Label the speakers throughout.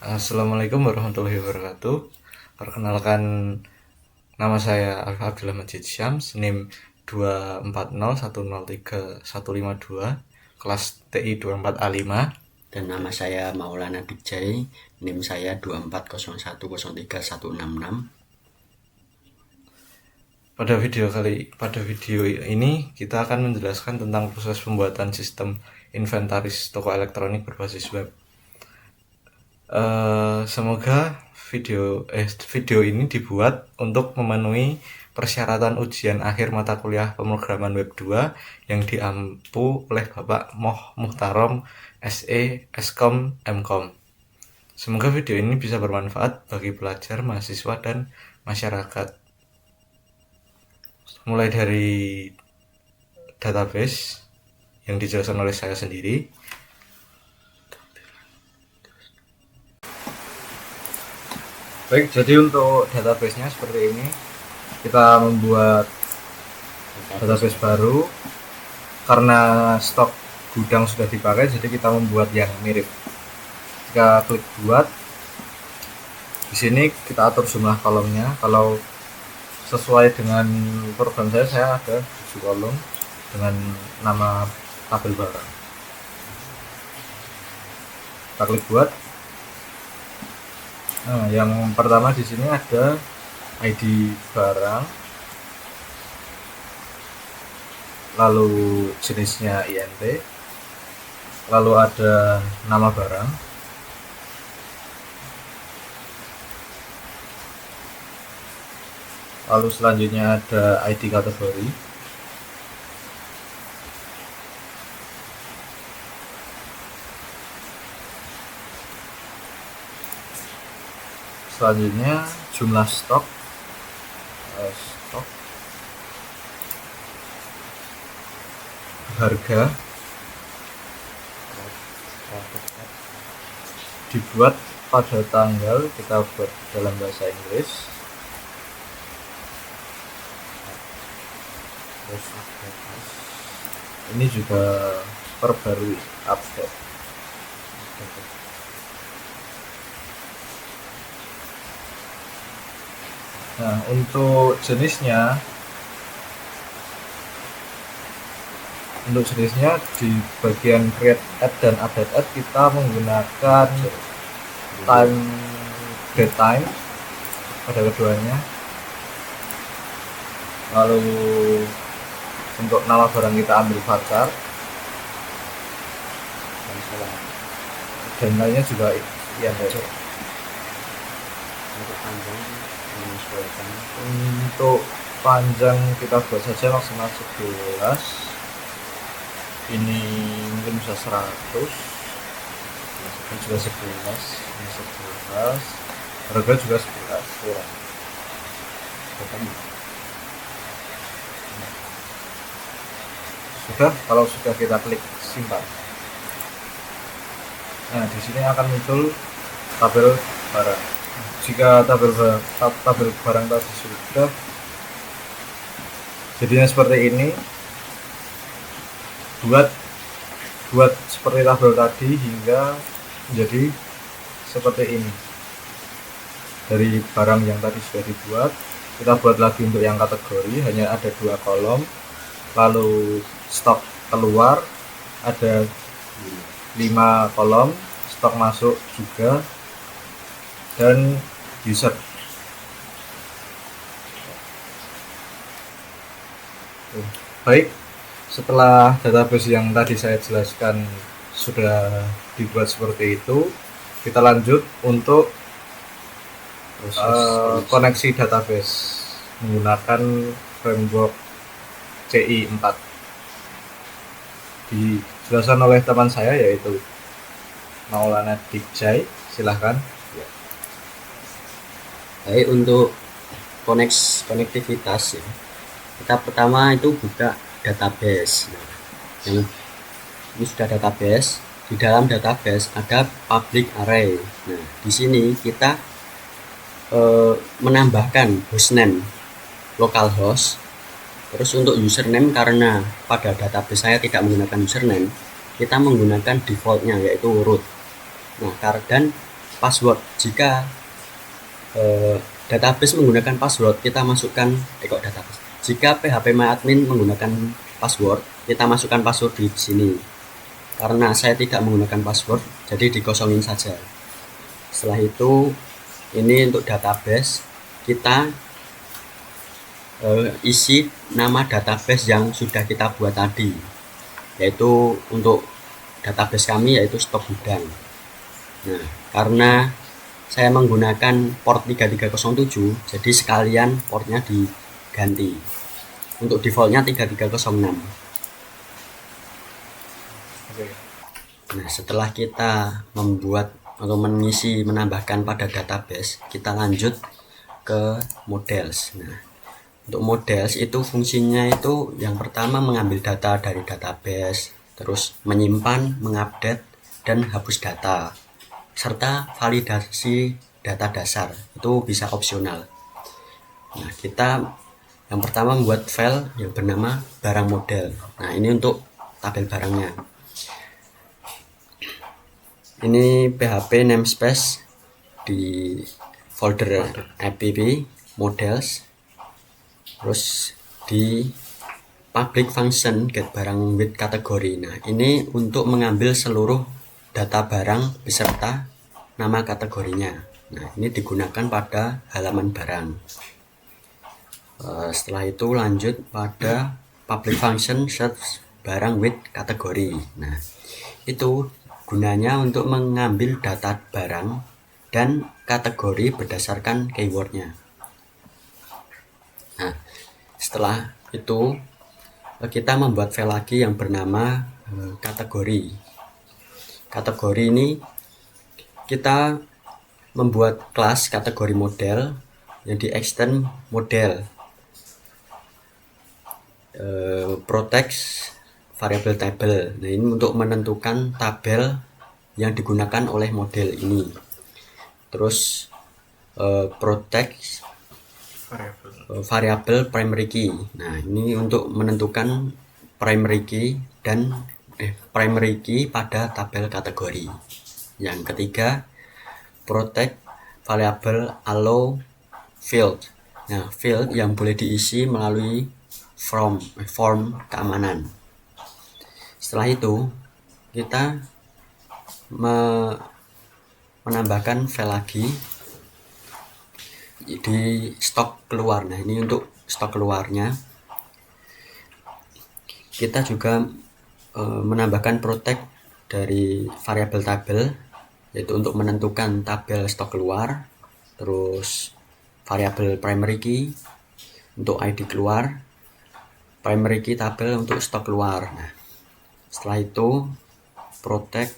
Speaker 1: Assalamualaikum warahmatullahi wabarakatuh. Perkenalkan, nama saya Abdullah Majid Syams, NIM 240103152, kelas TI 24A5.
Speaker 2: Dan nama saya Maulana Dikjai, NIM saya 24010313666.
Speaker 1: Pada video ini kita akan menjelaskan tentang proses pembuatan sistem inventaris toko elektronik berbasis web. Semoga video ini dibuat untuk memenuhi persyaratan ujian akhir mata kuliah pemrograman web 2 yang diampu oleh Bapak Moh Muhtarom SE Eskom Mkom. Semoga video ini bisa bermanfaat bagi pelajar, mahasiswa, dan masyarakat. Mulai dari database yang dijelaskan oleh saya sendiri. Baik, jadi untuk database-nya seperti ini. Kita membuat database baru karena stok gudang sudah dipakai, jadi kita membuat yang mirip. Jika klik buat, di sini kita atur jumlah kolomnya. Kalau sesuai dengan program saya ada 7 kolom dengan nama tabel barang. Kita klik buat. Nah, yang pertama di sini ada ID barang, lalu jenisnya INT, lalu ada nama barang, lalu selanjutnya ada ID kategori, selanjutnya jumlah stok, harga, dibuat pada tanggal, kita buat dalam bahasa Inggris, ini juga perbarui, update. Nah, untuk jenisnya di bagian create add dan update add kita menggunakan date time pada keduanya. Lalu untuk nama barang kita ambil varchar, dan lainnya juga yang
Speaker 2: untuk panjang menyesuaikan.
Speaker 1: Untuk panjang kita buat saja maksimal 11. Ini mungkin bisa 100. Ini juga 11. Ini 11. Harga juga 11. Kurang. Sudah, kalau sudah kita klik simpan. Nah, di sini akan muncul tabel barang. Jika tabel barang tadi sudah, jadinya seperti ini. Buat seperti tabel tadi hingga menjadi seperti ini. Dari barang yang tadi sudah dibuat, kita buat lagi untuk yang kategori, hanya ada 2 kolom. Lalu stok keluar ada 5 kolom, stok masuk juga, dan user. Baik, setelah database yang tadi saya jelaskan sudah dibuat seperti itu, kita lanjut untuk koneksi database menggunakan framework CI4. Dijelaskan oleh teman saya yaitu Maulana Dikjai. Silahkan.
Speaker 2: Baik, untuk konektivitas ya, kita pertama itu buka database. Nah, ini sudah database. Di dalam database ada public array. Nah, di sini kita menambahkan hostname localhost. Terus untuk username, karena pada database saya tidak menggunakan username, kita menggunakan defaultnya yaitu root. Nah, dan password. Jika database menggunakan password, kita masukkan database. Jika PHP MyAdmin menggunakan password, kita masukkan password di sini. Karena saya tidak menggunakan password, jadi dikosongin saja. Setelah itu, ini untuk database, kita isi nama database yang sudah kita buat tadi, yaitu untuk database kami yaitu stok gudang. Nah, karena saya menggunakan port 3307, jadi sekalian portnya diganti. Untuk defaultnya 3306. Nah, setelah kita membuat atau menambahkan pada database, kita lanjut ke models. Nah, untuk models itu fungsinya itu yang pertama mengambil data dari database, terus menyimpan, mengupdate, dan hapus data, serta validasi data dasar. Itu bisa opsional. Nah, kita yang pertama membuat file yang bernama barang model. Nah, ini untuk tabel barangnya. Ini PHP namespace di folder app models, terus di public function get barang with kategori. Nah, ini untuk mengambil seluruh data barang beserta nama kategorinya. Nah, ini digunakan pada halaman barang. Setelah itu lanjut pada public function search barang with kategori. Nah, itu gunanya untuk mengambil data barang dan kategori berdasarkan keywordnya. Nah, setelah itu kita membuat file lagi yang bernama kategori. Kategori ini kita membuat kelas kategori model yang di extend model protect variable table. Nah, ini untuk menentukan tabel yang digunakan oleh model ini. Terus protect variable primary key. Nah, ini untuk menentukan primary key dan primary key pada tabel kategori. Yang ketiga, protect variable allow field. Nah, field yang boleh diisi melalui form keamanan. Setelah itu, kita menambahkan file lagi di stok keluar. Nah, ini untuk stok keluarnya. Kita juga menambahkan protect dari variabel tabel, yaitu untuk menentukan tabel stok keluar. Terus variabel primary key untuk ID keluar, primary key tabel untuk stok keluar. Nah, setelah itu protect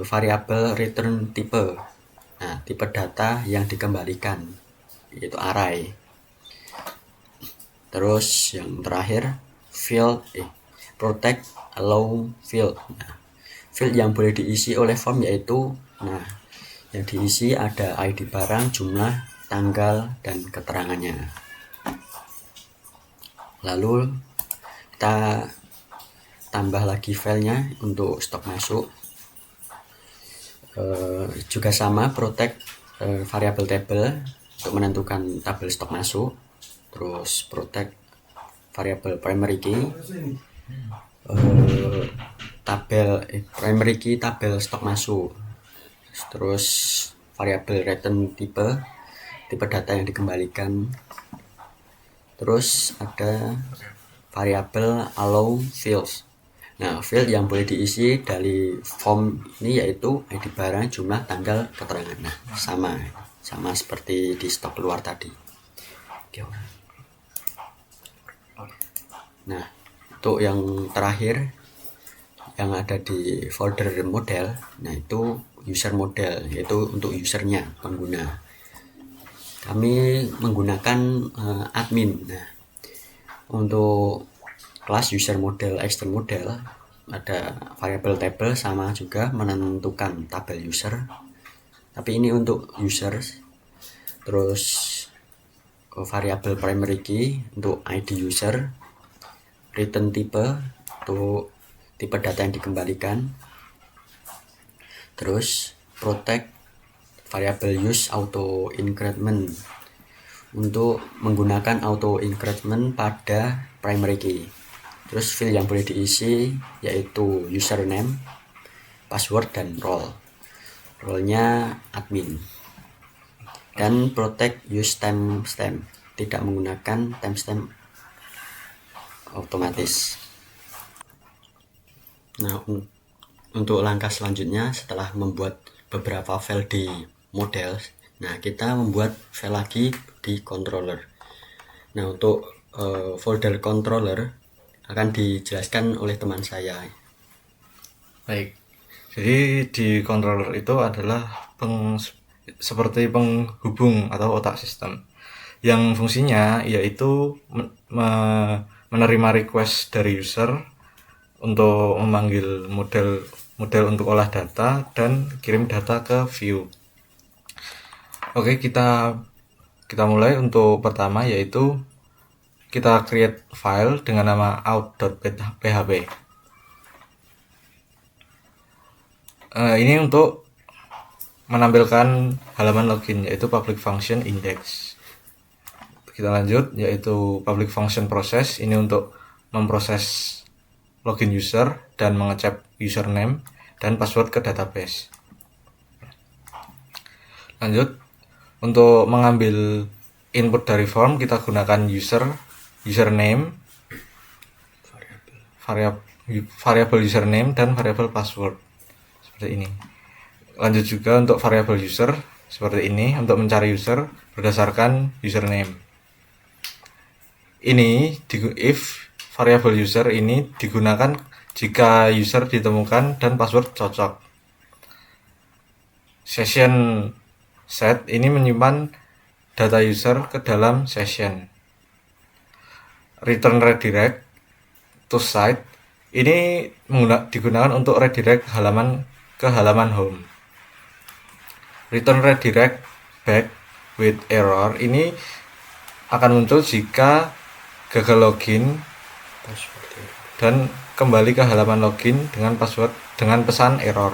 Speaker 2: variabel return type. Nah, tipe data yang dikembalikan yaitu array. Terus yang terakhir field protect allow field. Nah, field yang boleh diisi oleh form yaitu yang diisi ada ID barang, jumlah, tanggal, dan keterangannya. Lalu kita tambah lagi filenya untuk stok masuk. Juga sama protect variable table untuk menentukan tabel stok masuk. Terus protect variable primary key, primary key tabel stok masuk. Terus variabel return tipe data yang dikembalikan. Terus ada variabel allow fields. Nah, field yang boleh diisi dari form ini yaitu ID barang, jumlah, tanggal, keterangan. Nah, sama seperti di stok keluar tadi. Nah, untuk yang terakhir yang ada di folder model, nah itu user model, yaitu untuk usernya, pengguna. Kami menggunakan admin. Nah, untuk kelas user model, extend model, ada variable table sama juga menentukan tabel user. Tapi ini untuk user. Terus variable primary key untuk ID user, return type untuk tipe data yang dikembalikan. Terus protect variable use auto increment untuk menggunakan auto increment pada primary key. Terus field yang boleh diisi yaitu username, password, dan role. Role-nya admin. Dan protect use timestamp, tidak menggunakan timestamp otomatis. Nah, untuk langkah selanjutnya setelah membuat beberapa file di model, nah kita membuat file lagi di controller. Nah, untuk folder controller akan dijelaskan oleh teman saya.
Speaker 1: Baik, jadi di controller itu adalah seperti penghubung atau otak sistem yang fungsinya yaitu menerima request dari user untuk memanggil model untuk olah data dan kirim data ke view. Oke, kita mulai. Untuk pertama yaitu kita create file dengan nama out.php. Ini untuk menampilkan halaman login yaitu public function index. Kita lanjut yaitu public function process. Ini untuk memproses login user dan mengecek username dan password ke database. Lanjut, untuk mengambil input dari form kita gunakan username, variable username dan variable password seperti ini. Lanjut juga untuk variable user seperti ini untuk mencari user berdasarkan username. Ini if variable user ini digunakan jika user ditemukan dan password cocok. Session set ini menyimpan data user ke dalam session. Return redirect to site ini digunakan untuk redirect ke halaman home. Return redirect back with error ini akan muncul jika gagal login dan kembali ke halaman login dengan pesan error.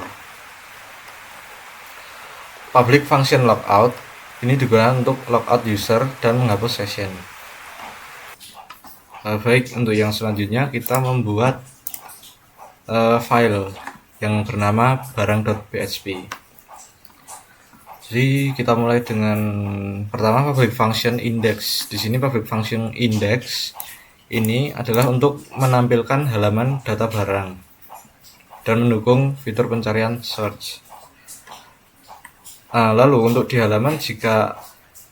Speaker 1: Public function logout ini digunakan untuk logout user dan menghapus session. Baik, untuk yang selanjutnya kita membuat file yang bernama barang.php. Jadi kita mulai dengan pertama public function index. Di sini public function index ini adalah untuk menampilkan halaman data barang dan mendukung fitur pencarian search. Lalu untuk di halaman, jika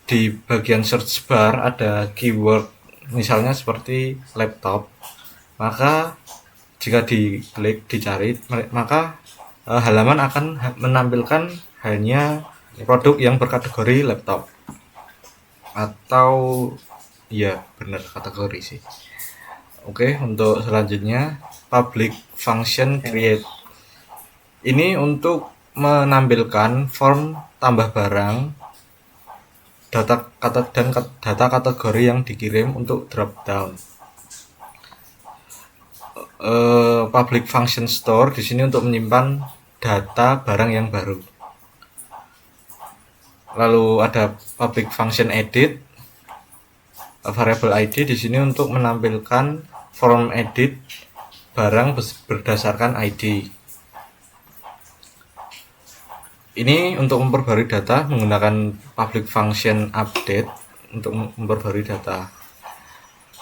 Speaker 1: di bagian search bar ada keyword misalnya seperti laptop, maka jika diklik dicari, maka halaman akan menampilkan hanya produk yang berkategori laptop, atau ya benar kategori sih. Oke, untuk selanjutnya public function create ini untuk menampilkan form tambah barang, data kategori yang dikirim untuk drop down. Public function store di sini untuk menyimpan data barang yang baru. Lalu ada public function edit, variable ID di sini untuk menampilkan form edit barang berdasarkan ID. Ini untuk memperbarui data menggunakan public function update untuk memperbarui data.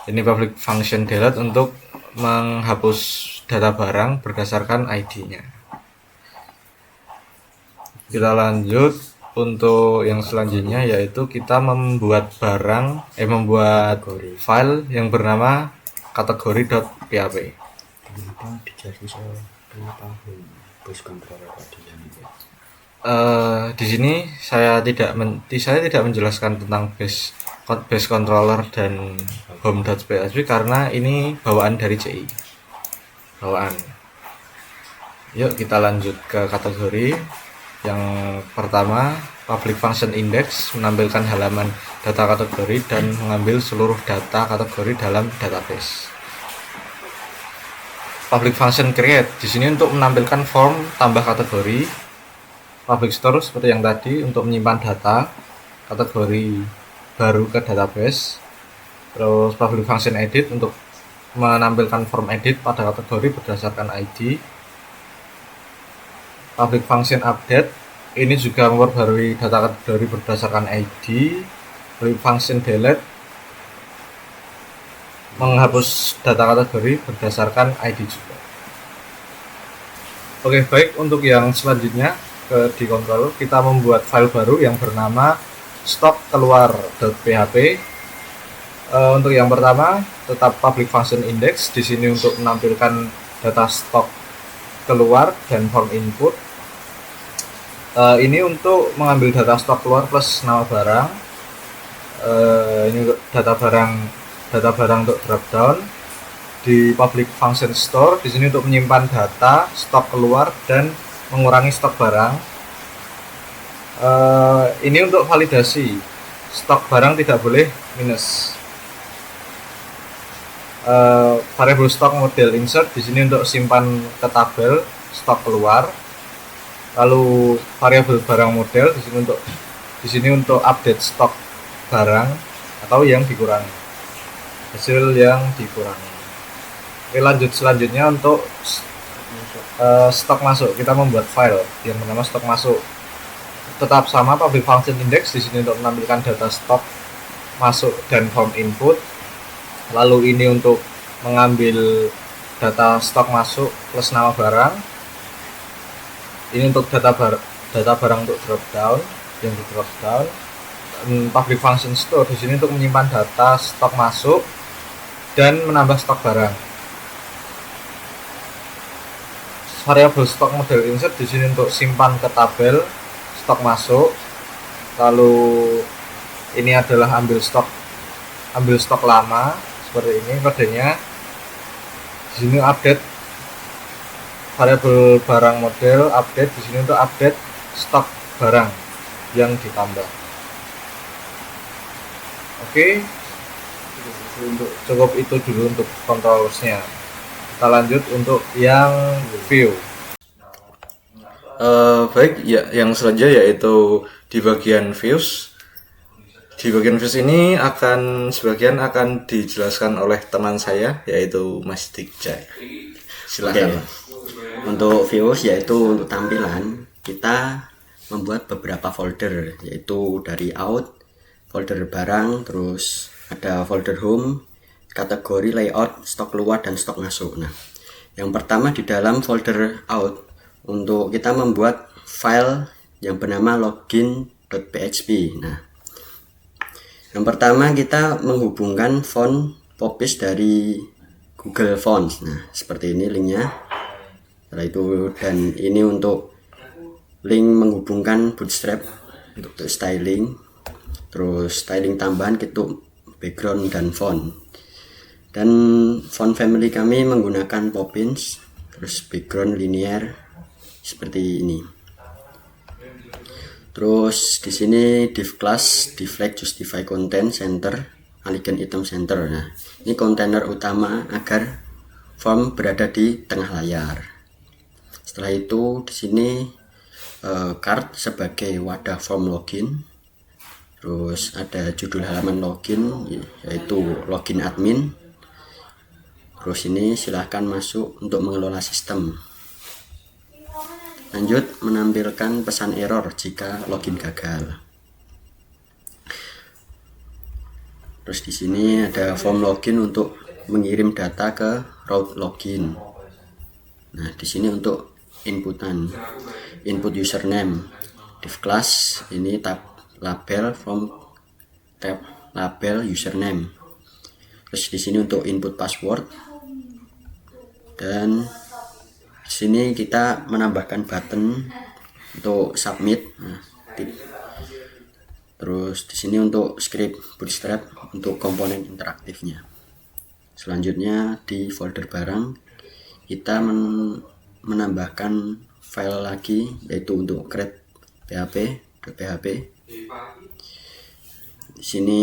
Speaker 1: Ini public function delete untuk menghapus data barang berdasarkan ID-nya. Kita lanjut untuk yang selanjutnya, yaitu kita membuat membuat file yang bernama kategori.php. Di sini saya tidak menjelaskan tentang base controller dan home.php karena ini bawaan dari CI. Yuk kita lanjut ke kategori. Yang pertama, public function index menampilkan halaman data kategori dan mengambil seluruh data kategori dalam database. Public function create di sini untuk menampilkan form tambah kategori. public store seperti yang tadi untuk menyimpan data kategori baru ke database, terus public function edit untuk menampilkan form edit pada kategori berdasarkan ID, public function update ini juga memperbarui data kategori berdasarkan ID, public function delete menghapus data kategori berdasarkan ID juga. Oke, baik, untuk yang selanjutnya di kontrol kita membuat file baru yang bernama stok keluar.php. Untuk yang pertama tetap public function index di sini untuk menampilkan data stok keluar dan form input. Ini untuk mengambil data stok keluar plus nama barang. Ini untuk data barang untuk dropdown. Di public function store di sini untuk menyimpan data stok keluar dan mengurangi stok barang. Ini untuk validasi stok barang tidak boleh minus. Variable stock model insert di sini untuk simpan ke tabel stok keluar. Lalu variabel barang model di sini untuk update stok barang atau yang dikurangi, hasil yang dikurangi. Oke, lanjut selanjutnya untuk stok masuk. Kita membuat file yang bernama stok masuk. Tetap sama public function index di sini untuk menampilkan data stok masuk dan form input. Lalu ini untuk mengambil data stok masuk plus nama barang. Ini untuk data barang untuk dropdown yang di dropdown. Public function store di sini untuk menyimpan data stok masuk dan menambah stok barang. Variable stock model insert di sini untuk simpan ke tabel stok masuk. Lalu ini adalah ambil stok lama seperti ini kodenya. Di sini update variable barang model update di sini untuk update stok barang yang ditambah. Oke, cukup itu dulu untuk controllersnya. Kita lanjut untuk yang view.
Speaker 3: Baik, ya, yang selanjutnya yaitu di bagian views. Di bagian views ini sebagian akan dijelaskan oleh teman saya yaitu Mas Dikjay. Silakan.
Speaker 2: Oke. Untuk views yaitu untuk tampilan, kita membuat beberapa folder yaitu dari out, folder barang, terus ada folder home, kategori layout, stok keluar dan stok masuk. Nah, yang pertama di dalam folder out untuk kita membuat file yang bernama login.php. Nah, yang pertama kita menghubungkan font Popis dari Google Fonts. Nah, seperti ini linknya. Setelah itu, dan ini untuk link menghubungkan Bootstrap untuk styling, terus styling tambahan gitu background dan font. Dan font family kami menggunakan Poppins, terus background linear seperti ini. Terus di sini div class, deflect, justify content, center, alien item center. Nah, ini kontainer utama agar form berada di tengah layar. Setelah itu di sini card sebagai wadah form login. Terus ada judul halaman login yaitu login admin. Terus ini silahkan masuk untuk mengelola sistem. Lanjut menampilkan pesan error jika login gagal. Terus di sini ada form login untuk mengirim data ke route login. Nah, di sini untuk inputan, input username, div class, ini tab label from tab label username. Terus di sini untuk input password, dan di sini kita menambahkan button untuk submit. Nah, terus di sini untuk script Bootstrap untuk komponen interaktifnya. Selanjutnya di folder barang kita menambahkan file lagi yaitu untuk create php. Di sini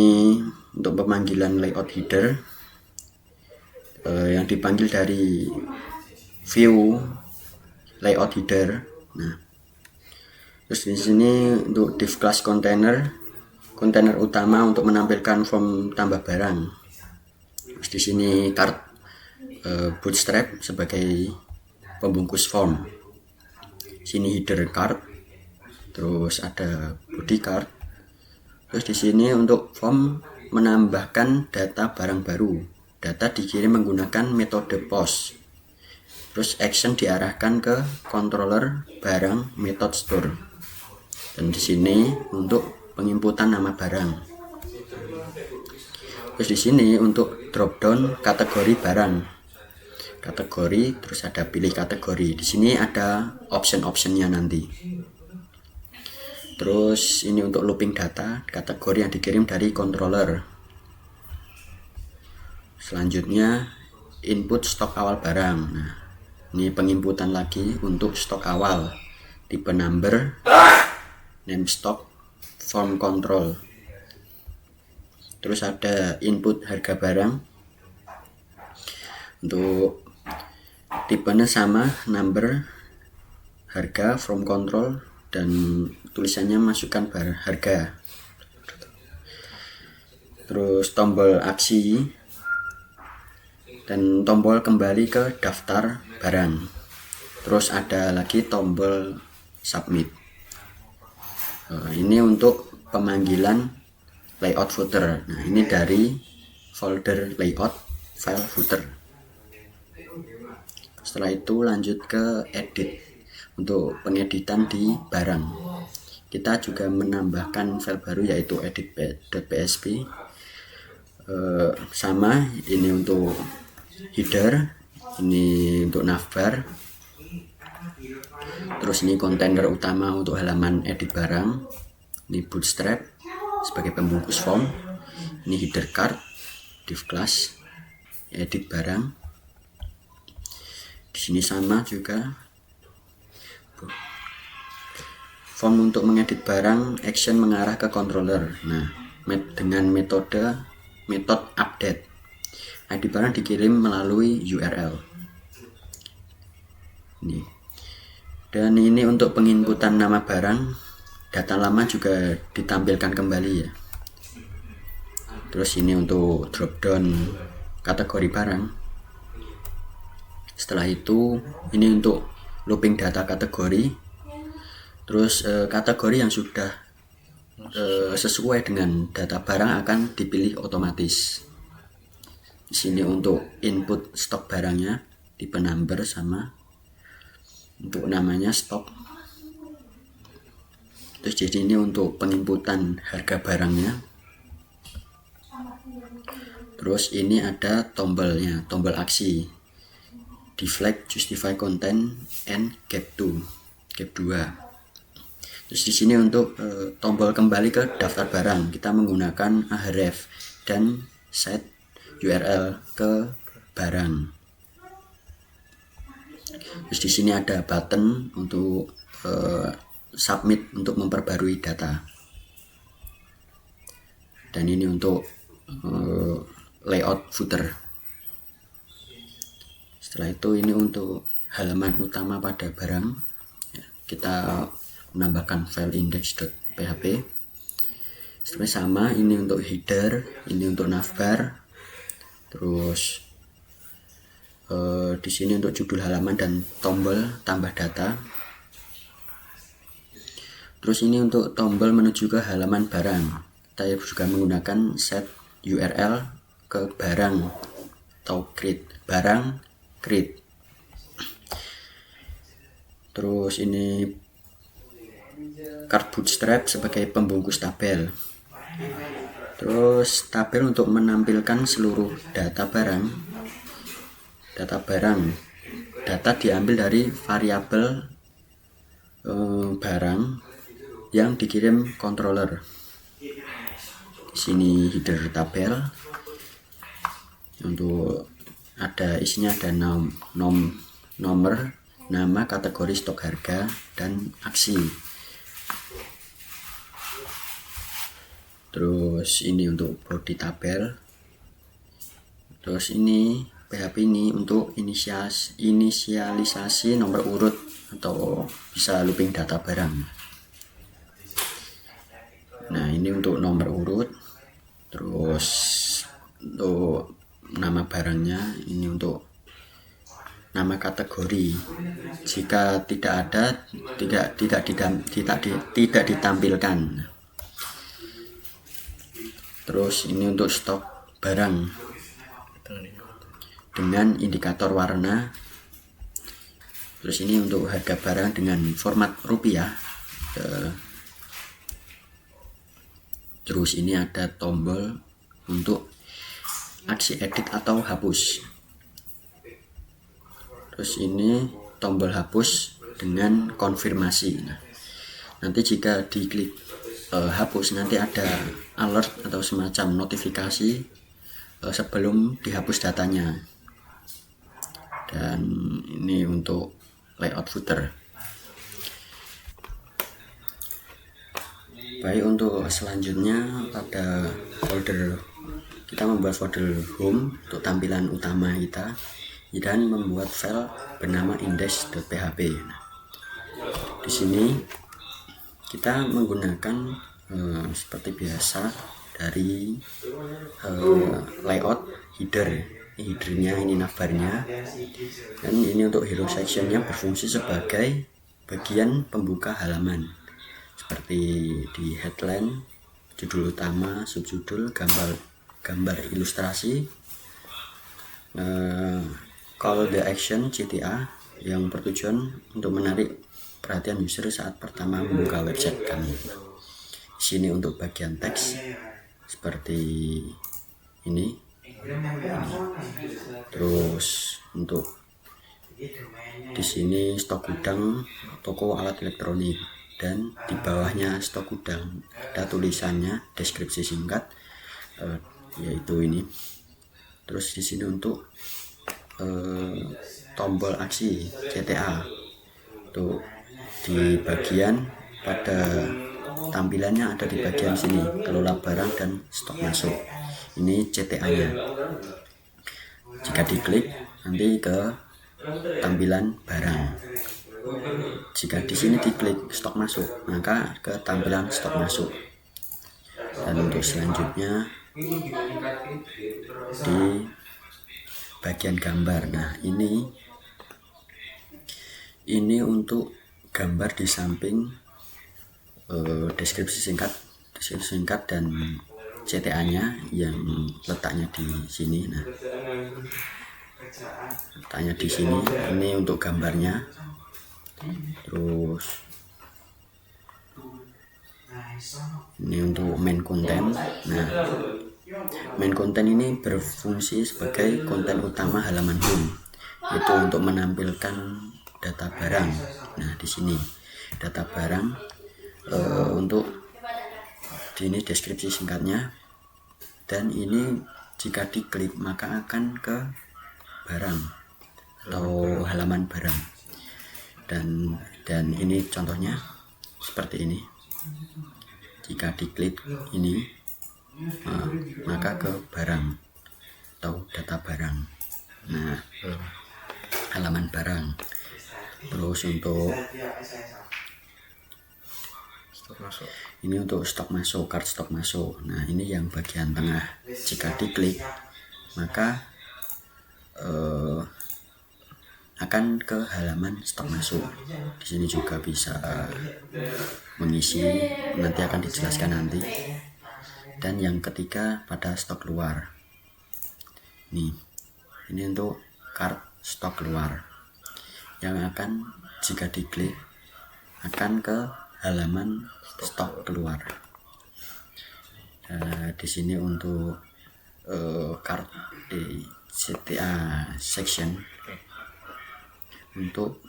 Speaker 2: untuk pemanggilan layout header yang dipanggil dari view layout header. Nah, Terus di sini untuk div class kontainer utama untuk menampilkan form tambah barang. Terus di sini card bootstrap sebagai pembungkus form. Sini header card, terus ada body card. Terus di sini untuk form menambahkan data barang baru. Data dikirim menggunakan metode post. Terus action diarahkan ke controller barang method store. Dan di sini untuk penginputan nama barang. Terus di sini untuk drop down kategori barang. Kategori, terus ada pilih kategori. Di sini ada option-optionnya nanti. Terus ini untuk looping data, kategori yang dikirim dari controller. Selanjutnya input stok awal barang. Nah, ini penginputan lagi untuk stok awal, tipe number, name stock, form control. Terus ada input harga barang, untuk tipenya sama, number, harga, form control, dan tulisannya masukkan harga. Terus tombol aksi dan tombol kembali ke daftar barang. Terus ada lagi tombol submit. Ini untuk pemanggilan layout footer. Nah, ini dari folder layout file footer. Setelah itu lanjut ke edit untuk pengeditan di barang. Kita juga menambahkan file baru yaitu edit.php. Sama, ini untuk header, ini untuk navbar. Terus ini kontainer utama untuk halaman edit barang. Ini bootstrap sebagai pembungkus form. Ini header card, div class, edit barang. Di sini sama juga. Form untuk mengedit barang, action mengarah ke controller. Nah, dengan metode update. ID barang dikirim melalui URL. Ini. Dan ini untuk penginputan nama barang, data lama juga ditampilkan kembali ya. Terus ini untuk drop down kategori barang. Setelah itu ini untuk looping data kategori. Terus kategori yang sudah sesuai dengan data barang akan dipilih otomatis. Di sini untuk input stok barangnya, tipe number sama untuk namanya stok. Terus jadi ini untuk penginputan harga barangnya. Terus ini ada tombolnya, tombol aksi. Deflect, justify content, and gap 2. Terus di sini untuk tombol kembali ke daftar barang, kita menggunakan ahref dan set URL ke barang. Terus di sini ada button untuk submit untuk memperbarui data. Dan ini untuk layout footer. Setelah itu ini untuk halaman utama pada barang. Kita menambahkan file index.php. Sebenarnya sama, ini untuk header, ini untuk navbar. Terus di sini untuk judul halaman dan tombol tambah data. Terus ini untuk tombol menuju ke halaman barang. Kita juga menggunakan set URL ke barang atau create barang create. Terus ini card bootstrap sebagai pembungkus tabel. Terus tabel untuk menampilkan seluruh data barang. Data diambil dari variabel barang yang dikirim controller. Di sini header tabel. Untuk isinya ada nomor, nama, kategori, stok harga, dan aksi. Terus ini untuk body tabel. Terus ini PHP ini untuk inisialisasi nomor urut atau bisa looping data barang. Nah, ini untuk nomor urut, terus untuk nama barangnya, ini untuk nama kategori. Jika tidak ada, tidak ditampilkan. Terus ini untuk stok barang dengan indikator warna. Terus ini untuk harga barang dengan format rupiah. Terus ini ada tombol untuk aksi edit atau hapus. Terus ini tombol hapus dengan konfirmasi. Nah, nanti jika diklik hapus, nanti ada alert atau semacam notifikasi sebelum dihapus datanya. Dan ini untuk layout footer. Baik, untuk selanjutnya pada folder, kita membuat folder home untuk tampilan utama kita dan membuat file bernama index.php. Nah, di sini kita menggunakan seperti biasa dari layout headernya, ini navbarnya, dan ini untuk hero sectionnya berfungsi sebagai bagian pembuka halaman seperti di headline, judul utama, subjudul, gambar ilustrasi, call the action CTA yang bertujuan untuk menarik perhatian user saat pertama membuka website kami. Di sini untuk bagian teks seperti ini. Terus untuk di sini stok gudang toko alat elektronik, dan di bawahnya stok gudang ada tulisannya deskripsi singkat, yaitu ini. Terus di sini untuk tombol aksi CTA tuh di bagian, pada tampilannya ada di bagian sini, kelola barang dan stok masuk. Ini CTA-nya. Jika diklik nanti ke tampilan barang. Jika di sini diklik stok masuk, maka ke tampilan stok masuk. Dan untuk selanjutnya di bagian gambar. Nah, ini untuk gambar di samping deskripsi singkat dan CTA-nya yang letaknya di sini. Nah, letaknya di sini. Ini untuk gambarnya. Terus ini untuk main content. Nah, main content ini berfungsi sebagai konten utama halaman home, itu untuk menampilkan data barang. Nah, di sini data barang untuk ini deskripsi singkatnya, dan ini jika diklik maka akan ke barang atau halaman barang. Dan ini contohnya seperti ini. Jika diklik ini maka ke barang atau data barang. Nah, halaman barang. Terus untuk ini untuk stok masuk, card stok masuk. Nah, ini yang bagian tengah. Jika diklik maka akan ke halaman stok masuk. Di sini juga bisa mengisi, nanti akan dijelaskan nanti. Dan yang ketiga pada stok keluar. Ini untuk card stok keluar, yang akan jika diklik akan ke halaman stok keluar. Di sini untuk card di CTA section, untuk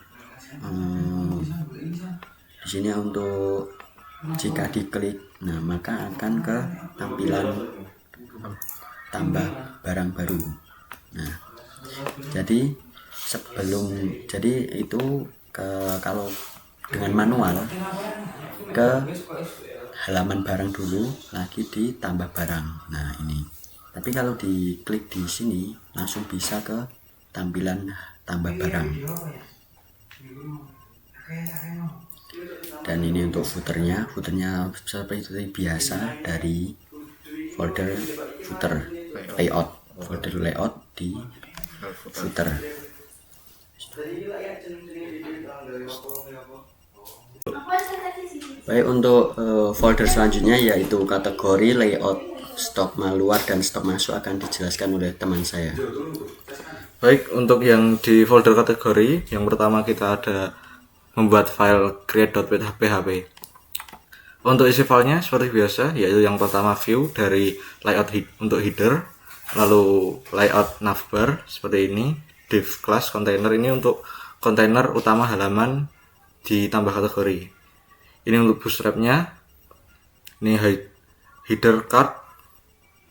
Speaker 2: di sini untuk jika diklik, nah maka akan ke tampilan tambah barang baru. Nah, jadi itu kalau dengan manual ke halaman barang dulu, lagi ditambah barang. Nah, ini. Tapi kalau diklik di sini langsung bisa ke tampilan tambah barang. Dan ini untuk footernya seperti biasa dari folder footer layout, folder layout di footer. Baik, untuk folder selanjutnya yaitu kategori layout stok luar dan stok masuk akan dijelaskan oleh teman saya.
Speaker 3: Baik, untuk yang di folder kategori, yang pertama kita ada membuat file create.php. Untuk isi filenya seperti biasa, yaitu yang pertama view dari layout untuk header, lalu layout navbar seperti ini, div class container ini untuk kontainer utama halaman ditambah kategori. Ini untuk bootstrapnya, ini header card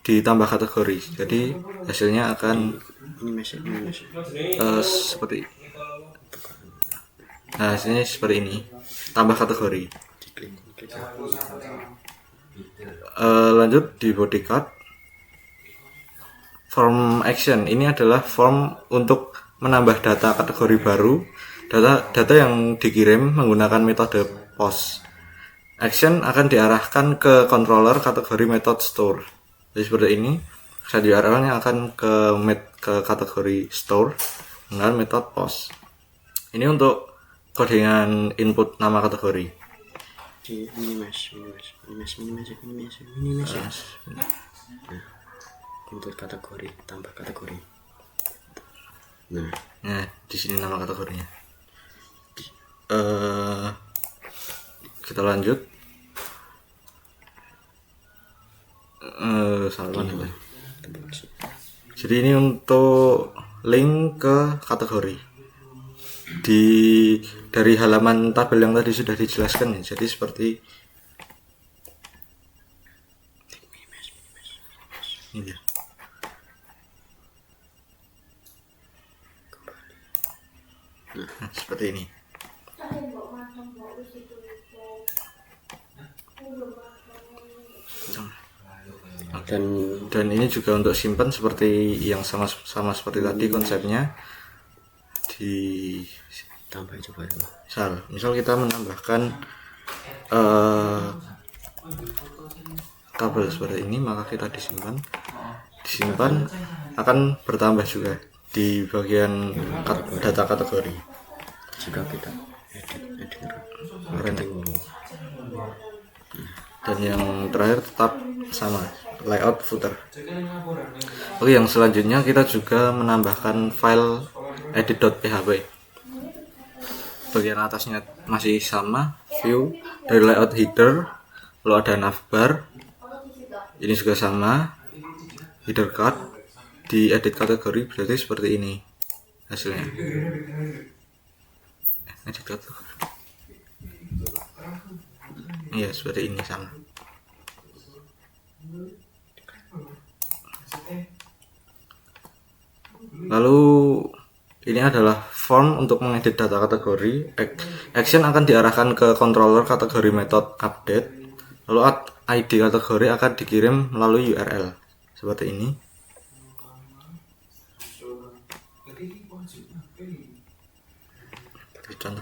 Speaker 3: ditambah kategori. Jadi hasilnya akan seperti hasilnya seperti ini, tambah kategori. Lanjut di body card, form action ini adalah form untuk menambah data kategori baru, data yang dikirim menggunakan metode post. Action akan diarahkan ke controller kategori method store. Jadi seperti ini, saya diarahkannya akan ke kategori store dengan metode post. Ini untuk codingan input nama kategori.
Speaker 2: Minimas ya. Nah, input kategori, tambah kategori. Nah,
Speaker 3: di sini nama kategorinya. Kita lanjut. Jadi ini untuk link ke kategori dari halaman tabel yang tadi sudah dijelaskan ya. Jadi seperti ini. Nah, seperti ini. Dan ini juga untuk simpan seperti yang sama seperti tadi konsepnya.
Speaker 2: Tambah coba ya.
Speaker 3: Misal kita menambahkan tabel seperti ini, maka kita disimpan akan bertambah juga di bagian data kategori.
Speaker 2: Jika kita edit.
Speaker 3: Dan yang terakhir tetap sama, layout footer. Oke, yang selanjutnya kita juga menambahkan file edit.php. Bagian atasnya masih sama, view dari layout header, lalu ada navbar, ini juga sama, header card, di edit kategori berarti seperti ini hasilnya. Edit kategori, iya seperti ini sama. Lalu ini adalah form untuk mengedit data kategori. Action akan diarahkan ke controller kategori method update. Lalu ID kategori akan dikirim melalui URL seperti ini. Contoh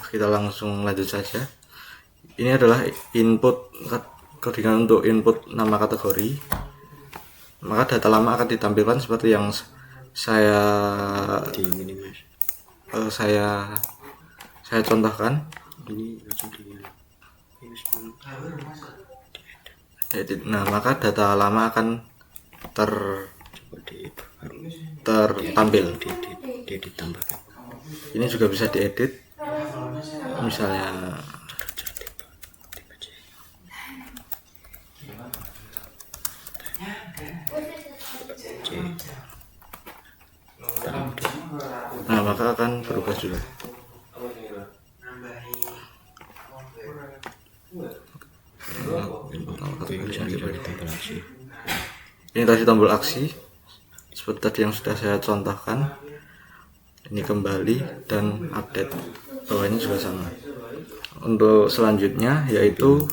Speaker 3: kita langsung lanjut saja. Ini adalah input codingan untuk input nama kategori. Maka data lama akan ditampilkan seperti yang saya contohkan.
Speaker 2: Ini langsung
Speaker 3: Nah, maka data lama akan tertampil.
Speaker 2: Ditambahkan.
Speaker 3: Ini juga bisa diedit, misalnya nah maka akan berubah juga. Ini tadi tombol aksi seperti tadi yang sudah saya contohkan. Ini kembali dan update, bawahnya juga sama. Untuk selanjutnya yaitu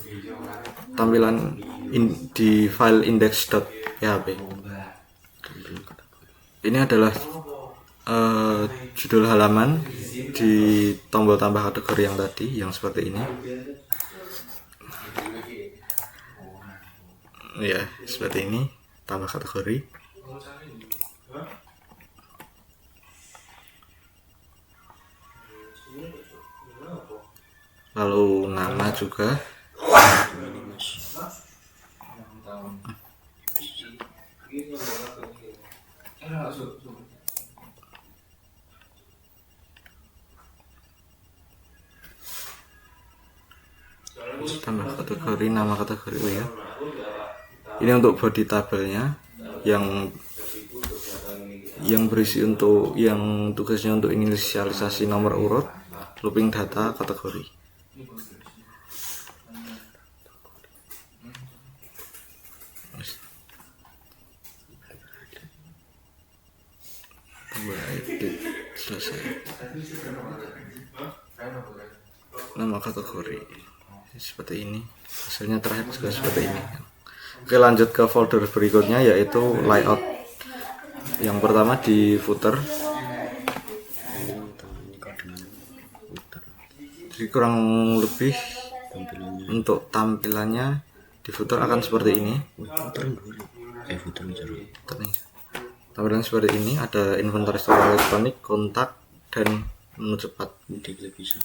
Speaker 3: tampilan di file index.php. Ini adalah judul halaman di tombol tambah kategori yang tadi yang seperti ini. Ya, seperti ini, tambah kategori. Lalu nama juga. Tambah kategori, nama kategori. Oh ya, ini untuk body tabelnya yang berisi untuk yang tugasnya untuk inisialisasi nomor urut, looping data kategori. Edit, selesai. Nama kategori seperti ini, hasilnya terakhir juga seperti ini. Oke, lanjut ke folder berikutnya yaitu layout. Yang pertama di footer. Jadi kurang lebih untuk tampilannya di footer akan seperti ini. Tampilan seperti ini, ada inventaris toko elektronik, kontak, dan menu cepat.
Speaker 2: Diklik bisa.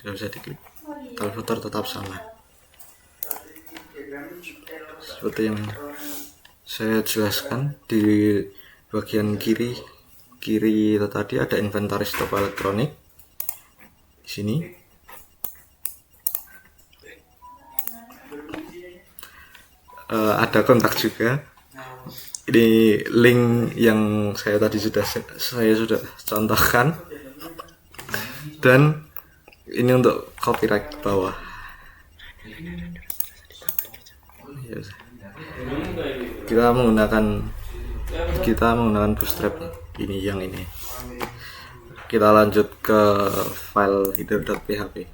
Speaker 3: Juga bisa diklik. Kalau footer tetap sama. Seperti yang saya jelaskan, di bagian kiri itu tadi ada inventaris toko elektronik. Di sini. Ada kontak juga. Ini link yang saya sudah contohkan, dan ini untuk copyright bawah. Kita menggunakan bootstrap ini, yang ini. Kita lanjut ke file header.php.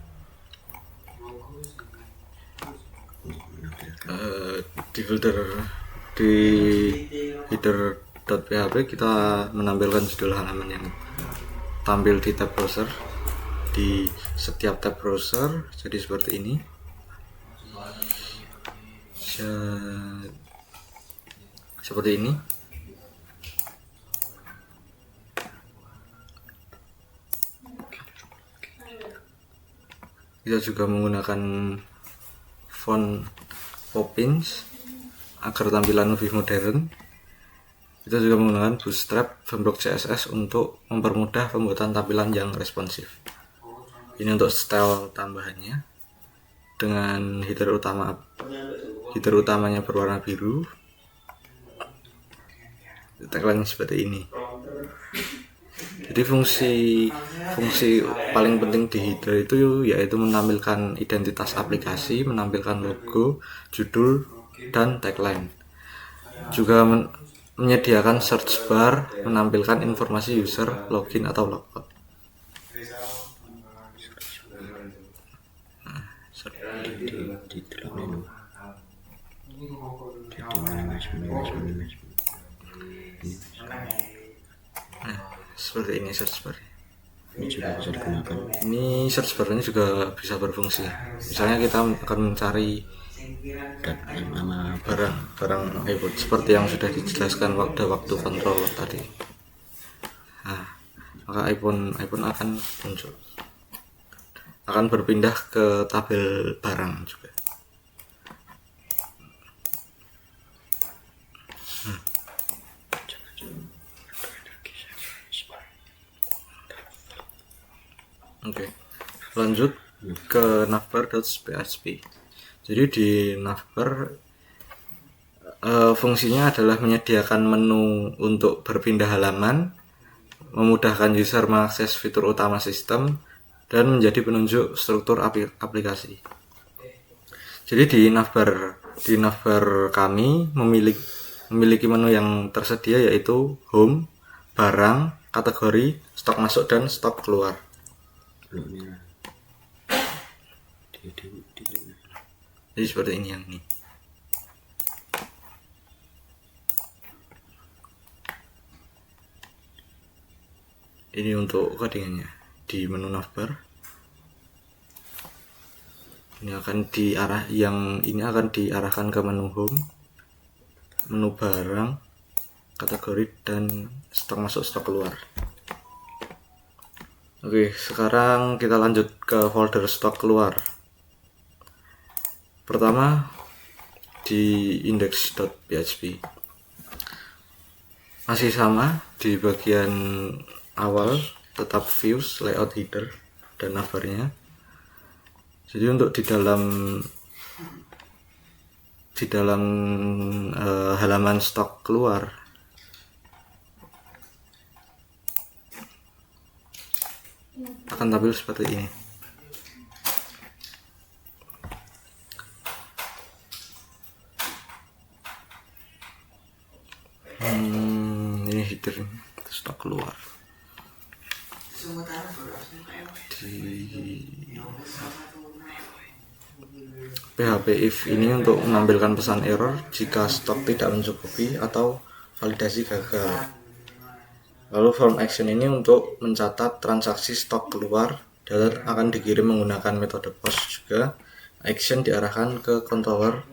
Speaker 3: Di folder di header.php kita menampilkan judul halaman yang tampil di tab browser, di setiap tab browser. Jadi seperti ini. Seperti ini. Kita juga menggunakan font Poppins agar tampilan lebih modern. Kita juga menggunakan Bootstrap Framework CSS untuk mempermudah pembuatan tampilan yang responsif. Ini untuk style tambahannya, dengan header utamanya berwarna biru. Tagline seperti ini. Jadi fungsi paling penting di header itu yaitu menampilkan identitas aplikasi, menampilkan logo, judul, dan tagline. Juga menyediakan search bar, menampilkan informasi user, login atau logout. Seperti ini search bar.
Speaker 2: Ini juga bisa digunakan.
Speaker 3: Ini search bar ini juga bisa berfungsi. Misalnya kita akan mencari
Speaker 2: nama
Speaker 3: barang iPhone seperti yang sudah dijelaskan waktu kontrol tadi. Nah, maka iPhone akan muncul, akan berpindah ke tabel barang juga. Oke, lanjut ke navbar.php. Jadi di navbar fungsinya adalah menyediakan menu untuk berpindah halaman, memudahkan user mengakses fitur utama sistem, dan menjadi penunjuk struktur aplikasi. Jadi di navbar kami memiliki menu yang tersedia, yaitu home, barang, kategori, stok masuk, dan stok keluar. Jadi seperti ini yang ini. Ini untuk codingannya. di menu navbar. Ini akan diarahkan ke menu home, menu barang, kategori, dan stok masuk stok keluar. Oke, sekarang kita lanjut ke folder stok keluar. Pertama di index.php, masih sama di bagian awal, tetap views, layout header, dan navbarnya. Jadi untuk di dalam halaman stok keluar akan tampil seperti ini. Ini header stok keluar. Di PHP if ini untuk menampilkan pesan error jika stok tidak mencukupi atau validasi gagal. Lalu form action ini untuk mencatat transaksi stok keluar dan akan dikirim menggunakan metode post juga. Action diarahkan ke controller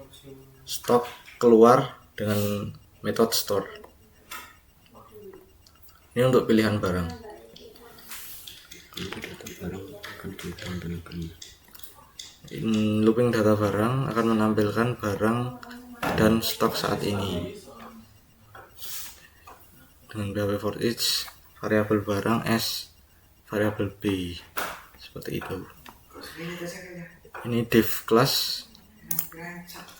Speaker 3: stok keluar dengan metode store. Ini untuk pilihan barang. Looping data barang akan menampilkan barang dan stok saat ini dengan PHP for each, variabel barang S, variabel B, seperti itu. Ini div class,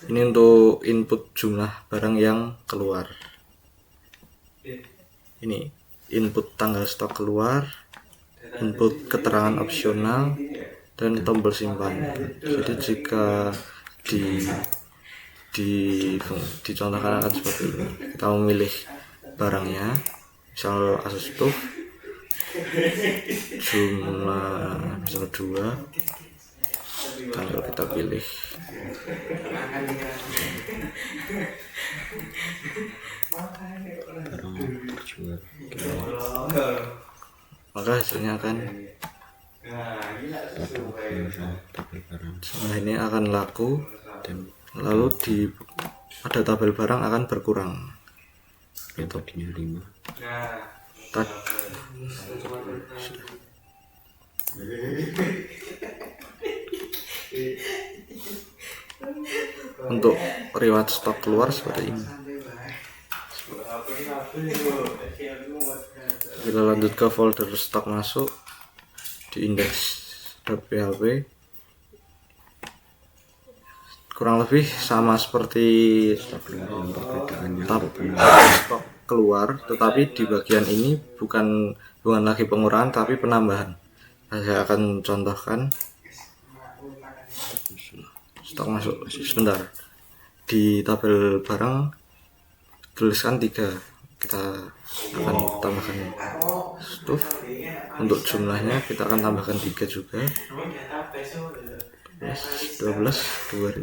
Speaker 3: ini untuk input jumlah barang yang keluar. Ini input tanggal stok keluar, input keterangan opsional, dan tombol simpan. Jadi jika dicontohkan akan seperti ini. Kita memilih barangnya, misal Asus TUF, jumlah misal 2, tanggal kita pilih. Maka hasilnya akan nah ini akan laku, dan lalu ada tabel barang akan berkurang. Itu 5. Untuk reward stok keluar seperti ini. Kita lanjut ke folder stok masuk di index.php. Kurang lebih sama seperti stok keluar, tetapi di bagian ini bukan lagi pengurangan tapi penambahan. Saya akan contohkan stok masuk. Sebentar, di tabel barang tuliskan 3, kita akan tambahkan stuf. Untuk jumlahnya kita akan tambahkan 3 juga, 12 2000,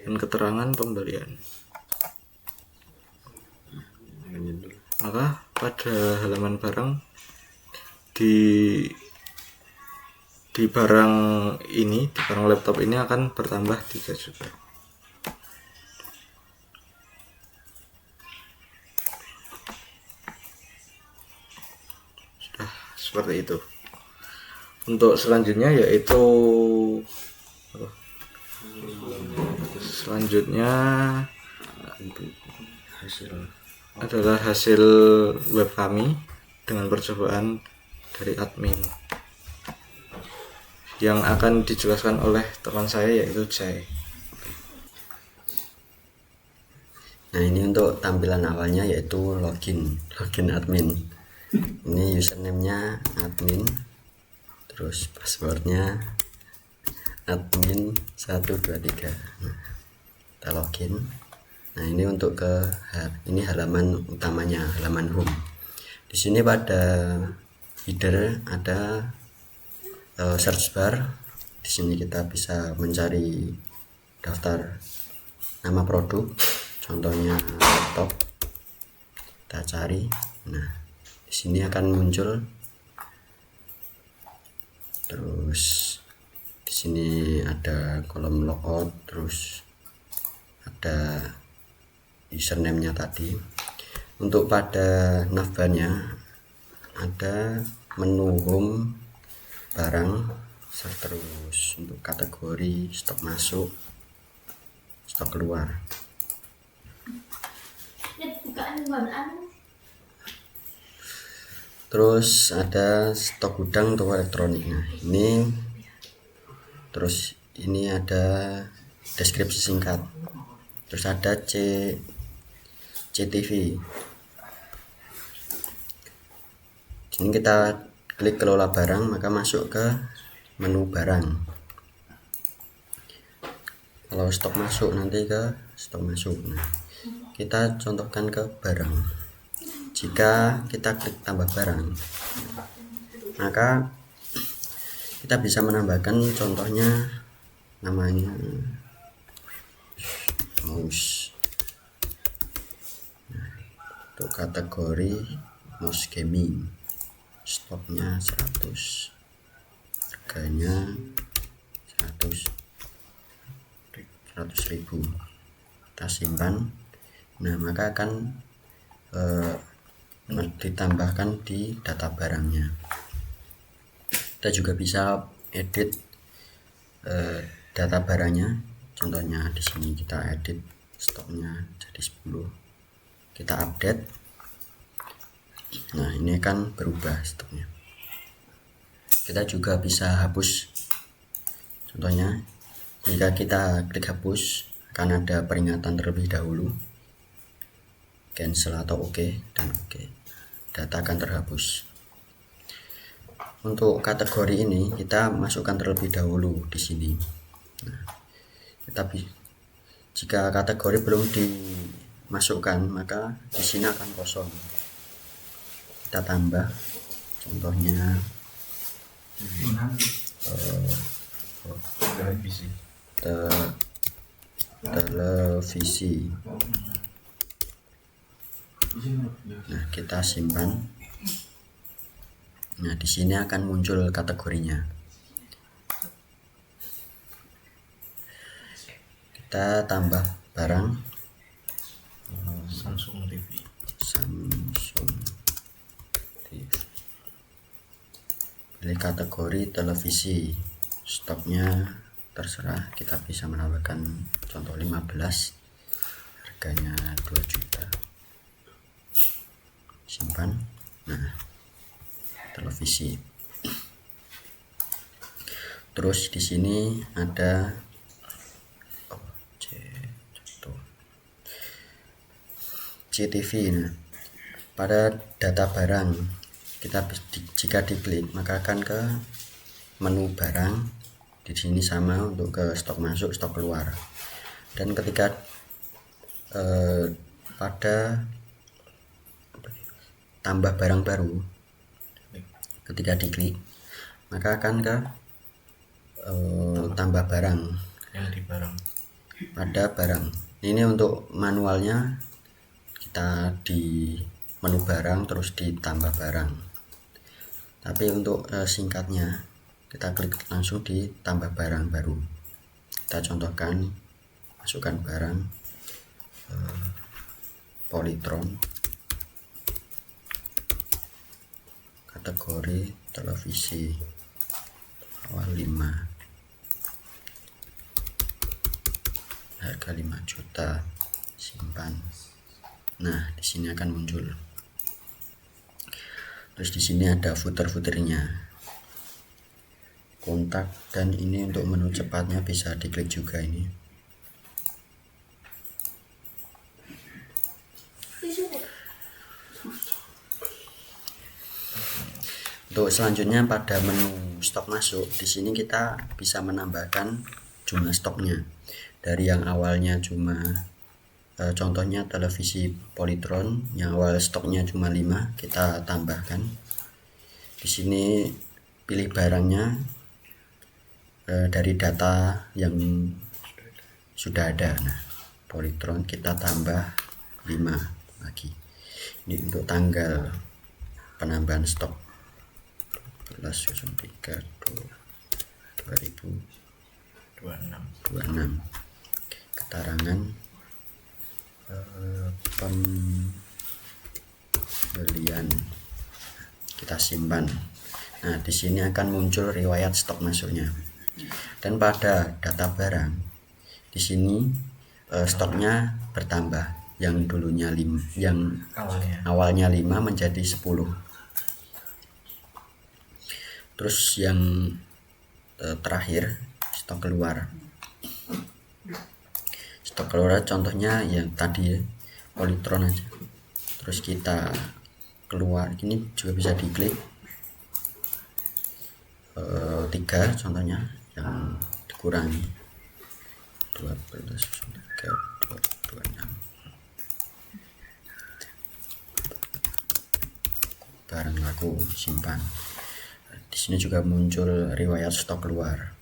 Speaker 3: dan keterangan pembelian. Maka pada halaman barang di barang ini, di barang laptop ini akan bertambah 3 juga. Sudah seperti itu. Untuk selanjutnya yaitu adalah hasil web kami dengan percobaan dari admin yang akan dijelaskan oleh teman saya yaitu Jai.
Speaker 2: Nah, ini untuk tampilan awalnya yaitu login admin. Ini username-nya admin, terus passwordnya admin 123. Nah, kita login. Nah, ini untuk ini halaman utamanya, halaman home. Di sini pada header ada search bar. Di sini kita bisa mencari daftar nama produk, contohnya laptop. Kita cari. Nah, di Di sini akan muncul, terus di sini ada kolom logout, terus ada username-nya tadi. Untuk pada navbarnya ada menu home, barang, terus untuk kategori, stok masuk, stok keluar. Terus ada stok gudang untuk elektronik. Nah, ini terus ini ada deskripsi singkat, terus ada CTV. Ini kita klik kelola barang, maka masuk ke menu barang. Kalau stok masuk nanti ke stok masuk. Nah, kita contohkan ke barang. Jika kita klik tambah barang, maka kita bisa menambahkan, contohnya namanya mouse. Nah, untuk kategori mouse gaming, stoknya 100, harganya 100.000. Kita simpan. Nah, maka akan ditambahkan di data barangnya. Kita juga bisa edit data barangnya. Contohnya di sini kita edit stoknya jadi 10. Kita update. Nah, ini kan berubah stoknya. Kita juga bisa hapus. Contohnya jika kita klik hapus, akan ada peringatan terlebih dahulu, cancel atau OK, dan OK. Data akan terhapus. Untuk kategori ini kita masukkan terlebih dahulu di sini. Nah, jika kategori belum dimasukkan, maka di sini akan kosong. Kita tambah, contohnya televisi. Nah, kita simpan. Nah, di sini akan muncul kategorinya. Kita tambah barang
Speaker 3: Samsung TV.
Speaker 2: Pilih kategori televisi, stoknya terserah, kita bisa menambahkan contoh 15, harganya 2 juta. Simpan. Nah, televisi. Terus di sini ada CTV. Nah, pada data barang kita jika diklik maka akan ke menu barang. Di sini sama untuk ke stok masuk, stok keluar. Dan ketika pada tambah barang baru, ketika diklik maka akan ke tambah barang
Speaker 3: Yang di barang.
Speaker 2: pada barang. Ini untuk manualnya, kita di menu barang terus ditambah barang. Tapi untuk singkatnya kita klik langsung di tambah barang baru. Kita contohkan, masukkan barang Polytron, kategori televisi, awal 5, harga 5 juta, simpan. Nah, di sini akan muncul. Terus di sini ada footer-footernya, kontak, dan ini untuk menu cepatnya bisa diklik juga ini. Untuk selanjutnya pada menu stok masuk, di sini kita bisa menambahkan jumlah stoknya. Dari yang awalnya cuma contohnya televisi Polytron yang awal stoknya cuma 5, kita tambahkan. Di sini pilih barangnya dari data yang sudah ada. Nah, Polytron kita tambah 5 lagi. Ini untuk tanggal penambahan stok 12.03 2026. Keterangan pembelian kita simpan. Nah, di sini akan muncul riwayat stok masuknya. Dan pada data barang di sini stoknya bertambah, yang dulunya 5, yang awalnya 5 menjadi 10. Terus yang terakhir stok keluar contohnya yang tadi ya, Polytron aja. Terus kita keluar, ini juga bisa diklik 3 contohnya yang dikurangi 12.3.26 barang laku simpan. Di sini juga muncul riwayat stok keluar.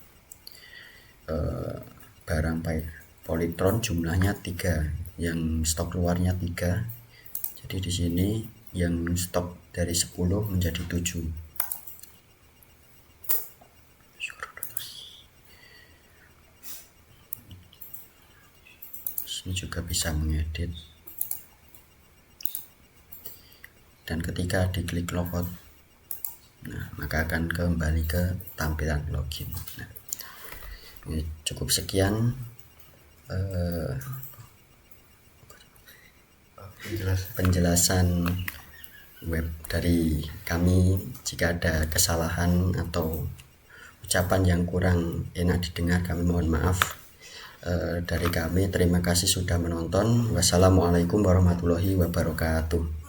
Speaker 2: Barang Polytron jumlahnya 3, yang stok keluarnya 3. Jadi di sini yang stok dari 10 menjadi 7. Sini juga bisa mengedit. Dan ketika diklik logout, nah, maka akan kembali ke tampilan login. Nah, ini cukup sekian penjelasan web dari kami. Jika ada kesalahan atau ucapan yang kurang enak didengar, kami mohon maaf. Dari kami terima kasih sudah menonton. Wassalamualaikum warahmatullahi wabarakatuh.